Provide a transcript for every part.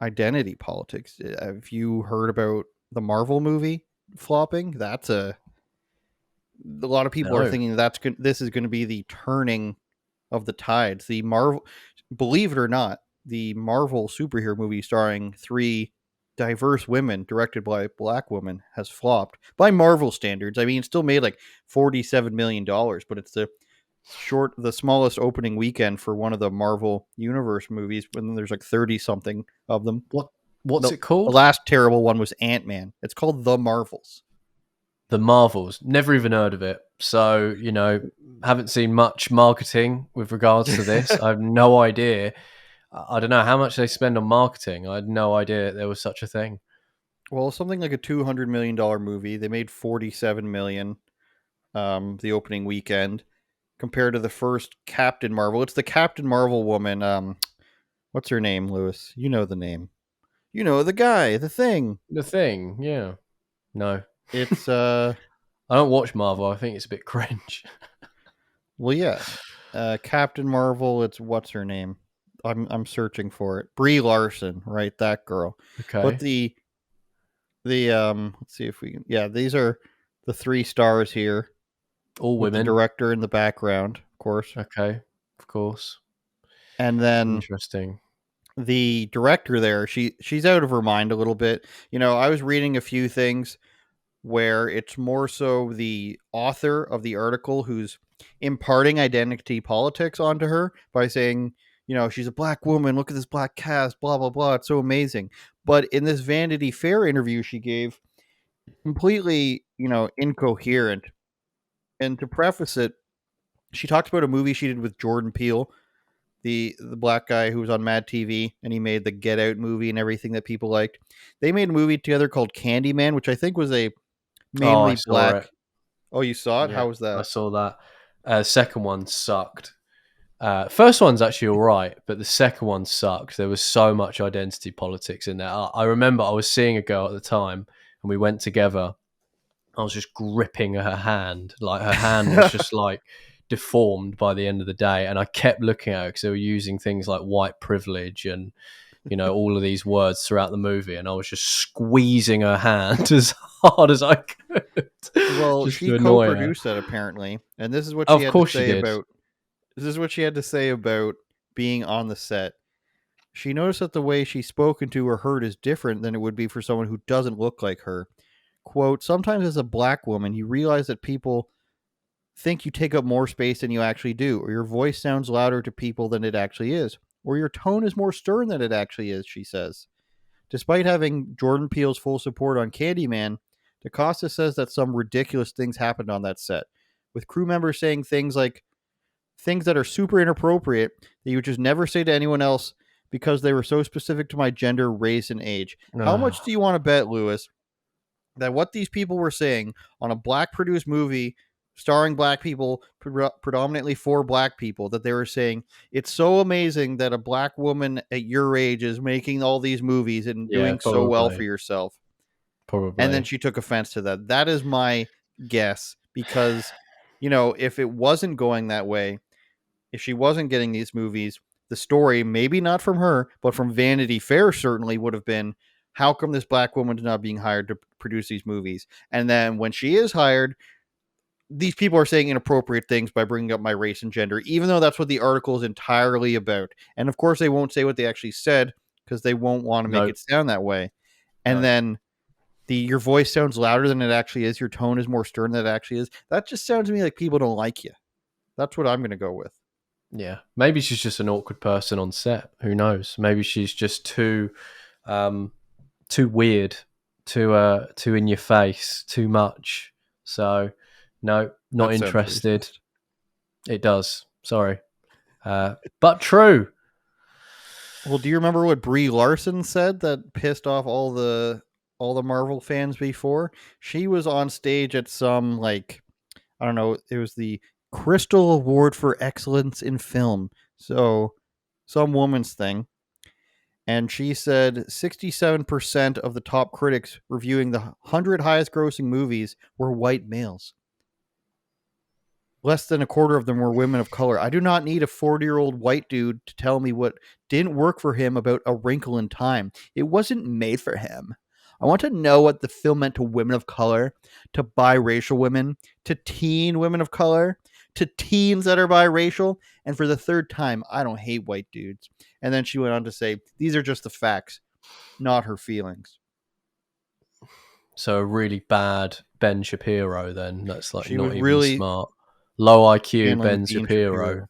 identity politics. Have you heard about the Marvel movie flopping? A lot of people are No. thinking this is going to be the turning of the tides. Believe it or not, the Marvel superhero movie starring three diverse women, directed by black women, has flopped by Marvel standards. I mean, it still made like $47 million, but it's the smallest opening weekend for one of the Marvel Universe movies. When there's like 30 something of them. What what's The, it the called? last terrible one was Ant-Man. It's called The Marvels. The Marvels. Never even heard of it. So, haven't seen much marketing with regards to this. I have no idea. I don't know how much they spend on marketing. I had no idea there was such a thing. Well, something like a $200 million movie. They made 47 million the opening weekend compared to the first Captain Marvel. It's the Captain Marvel woman. What's her name, Lewis? You know the name. You know the guy, the thing. The thing, yeah. No. It's I don't watch Marvel. I think it's a bit cringe. well, yeah, Captain Marvel. It's what's her name? I'm searching for it. Brie Larson, right? That girl. But Okay. the let's see if we can. Yeah, these are the three stars here All with the women. director in the background, of course, Okay. Of course. and then Interesting. the director there. She's out of her mind a little bit. I was reading a few things where it's more so the author of the article who's imparting identity politics onto her by saying, she's a black woman, look at this black cast, blah, blah, blah. It's so amazing. But in this Vanity Fair interview she gave, completely, incoherent. And to preface it, she talked about a movie she did with Jordan Peele, the black guy who was on Mad TV, and he made the Get Out movie and everything that people liked. They made a movie together called Candyman, which I think was a Oh, I mainly saw black. it. Oh, you saw it? Yeah, How was I that? saw that. Second one sucked. First one's actually all right, but the second one sucked. There was so much identity politics in there. I remember I was seeing a girl at the time, and we went together. I was just gripping her hand, like her hand was just like deformed by the end of the day, and I kept looking at her because they were using things like white privilege and all of these words throughout the movie, and I was just squeezing her hand as hard as I could, Well, just she to annoy her. co-produced that apparently, and this is what she Of had to course she say did. about being on the set. She noticed that the way she's spoken to or heard is different than it would be for someone who doesn't look like her. Quote, sometimes as a black woman, you realize that people think you take up more space than you actually do, or your voice sounds louder to people than it actually is, or your tone is more stern than it actually is, she says. Despite having Jordan Peele's full support on Candyman, DaCosta says that some ridiculous things happened on that set, with crew members saying things that are super inappropriate that you would just never say to anyone else because they were so specific to my gender, race, and age. How much do you want to bet, Lewis, that what these people were saying on a black produced movie starring black people, predominantly for black people, that they were saying it's so amazing that a black woman at your age is making all these movies and Yeah, doing so well for probably, yourself? And then probably. she took offense to that. That is my guess because, if it wasn't going that way, if she wasn't getting these movies, the story, maybe not from her, but from Vanity Fair, certainly would have been, how come this black woman is not being hired to produce these movies? And then when she is hired, these people are saying inappropriate things by bringing up my race and gender, even though that's what the article is entirely about. And of course, they won't say what they actually said because they won't want to make No, it sound that way. And no. then your voice sounds louder than it actually is. Your tone is more stern than it actually is. That just sounds to me like people don't like you. That's what I'm going to go with. Yeah, maybe she's just an awkward person on set. Who knows? Maybe she's just um, too weird, too in your face, too much. So, no, not That sounds interested. racist. It does. Sorry, but true. Well, do you remember what Brie Larson said that pissed off all the Marvel fans before? She was on stage at some, like, I don't know, it was the Crystal Award for Excellence in Film. So some woman's thing. And she said 67% of the top critics reviewing the 100 highest grossing movies were white males. Less than a quarter of them were women of color. I do not need a 40-year-old white dude to tell me what didn't work for him about A Wrinkle in Time. It wasn't made for him. I want to know what the film meant to women of color, to biracial women, to teen women of color, to teens that are biracial. And for the third time, I don't hate white dudes. And then she went on to say, these are just the facts, not her feelings. So a really bad Ben Shapiro then. That's like She was not even really smart. Low IQ channeling Ben Dean Shapiro, Shapiro.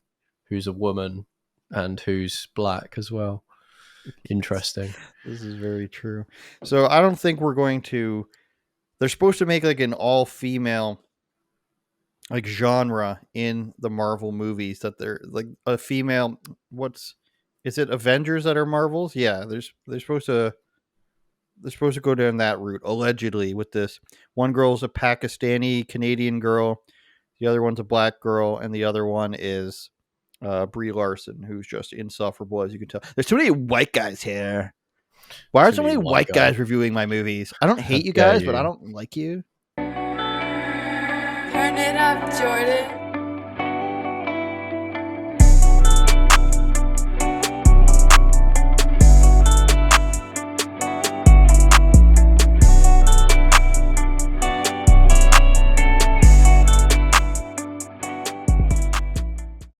who's a woman and who's black as well. Interesting. This is very true. So I don't think we're going to. They're supposed to make like an all female like genre in the Marvel movies that they're like a female. What's is it? Avengers that are Marvels? Yeah, they're supposed to go down that route allegedly with this. One girl's a Pakistani Canadian girl, the other one's a black girl, and the other one is Brie Larson, who's just insufferable as you can tell. There's too many white guys here. Why are Too so many many white white guys. guys reviewing my movies? I don't How hate you dare guys, but I you? don't like you. Turn it up, Jordan.